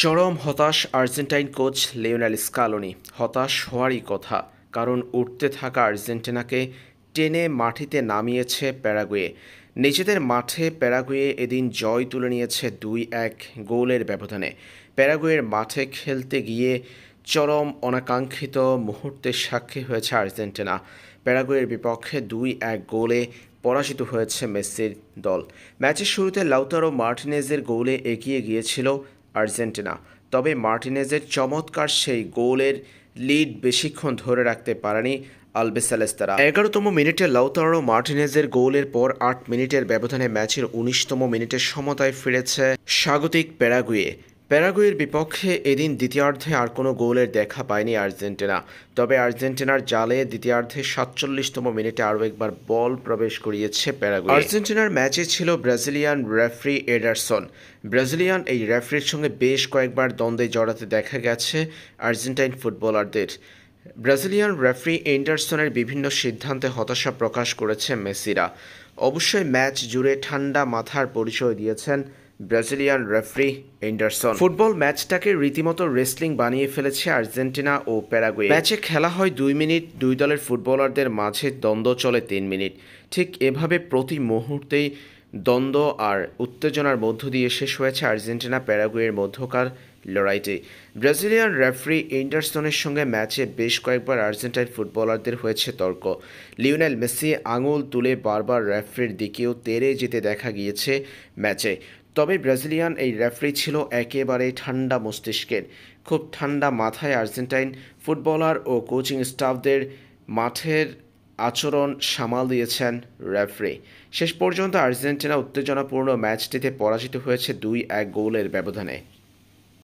চরম হতাশ Argentine coach Lionel Scaloni. হতাশ হওয়ারই কথা, কারণ উঠতে থাকা আর্জেন্টিনাকে টেনে মাটিতে নামিয়েছে প্যারাগুয়ে। নিজেদের মাঠে প্যারাগুয়ে এদিন জয় তুলে নিয়েছে 2-1 গোলের ব্যবধানে। প্যারাগুয়ের মাঠে খেলতে গিয়ে চরম অনাকাঙ্ক্ষিত মুহূর্তের সাক্ষী হয়েছে আর্জেন্টিনা। প্যারাগুয়ের বিপক্ষে 2-1 গোলে পরাজিত হয়েছে মেসির দল। ম্যাচের শুরুতে লাউতারো মার্টিনেজের গোলে এগিয়ে গিয়েছিল আর্জেন্টিনা, তবে মার্টিনেজের চমৎকার সেই গোলের লিড বেশিক্ষণ ধরে রাখতে পারেনি আলবিসেলেস্তারা। 11তম মিনিটে লাউতারো মার্টিনেজের গোলের পর 8 মিনিটের ব্যবধানে ম্যাচের 19তম মিনিটে সমতায় ফিরেছে স্বাগতিক প্যারাগুয়ে। প্যারাগুয়ের বিপক্ষে এদিন দ্বিতীয়ার্ধে আর কোনো গোলের দেখা পায়নি আর্জেন্টিনা, তবে আর্জেন্টিনার জালে দ্বিতীয়ার্ধে 47তম মিনিটে আরও একবার বল প্রবেশ করিয়েছে প্যারাগুয়ে। আর্জেন্টিনার ম্যাচে ছিল ব্রাজিলিয়ান রেফারি এডারসন। ব্রাজিলিয়ান এই রেফারির সঙ্গে বেশ কয়েকবার দ্বন্দ্বে জড়াতে দেখা গেছে আর্জেন্টাইন ফুটবলারদের। ব্রাজিলিয়ান রেফারি এন্ডারসনের বিভিন্ন সিদ্ধান্তে হতাশা প্রকাশ করেছে মেসিরা। অবশ্যই ম্যাচ জুড়ে ঠান্ডা মাথার পরিচয় দিয়েছেন ব্রাজিলিয়ান রেফারি এন্ডারসন। ফুটবল ম্যাচটাকে রীতিমতো রেসলিং বানিয়ে ফেলেছে আর্জেন্টিনা ও প্যারাগুয়ে। ম্যাচে খেলা হয় 2 মিনিট, দুই দলের ফুটবলারদের মাঝে দ্বন্দ্ব চলে 3 মিনিট। ঠিক এভাবে প্রতি মুহূর্তেই দ্বন্দ্ব আর উত্তেজনার মধ্য দিয়ে শেষ হয়েছে আর্জেন্টিনা প্যারাগুয়ের মধ্যকার লড়াইটি। ব্রাজিলিয়ান রেফারি এন্ডারসনের সঙ্গে ম্যাচে বেশ কয়েকবার আর্জেন্টাইন ফুটবলারদের হয়েছে তর্ক। লিওনেল মেসি আঙুল তুলে বারবার রেফারির দিকেও তেড়ে যেতে দেখা গিয়েছে ম্যাচে। তবে ব্রাজিলিয়ান এই রেফারি ছিল একেবারে ঠান্ডা মস্তিষ্কের। খুব ঠান্ডা মাথায় আর্জেন্টাইন ফুটবলার ও কোচিং স্টাফদের মাঠের আচরণ সামাল দিয়েছেন রেফারি। শেষ পর্যন্ত আর্জেন্টিনা উত্তেজনাপূর্ণ ম্যাচটিতে পরাজিত হয়েছে 2-1 গোলের ব্যবধানে।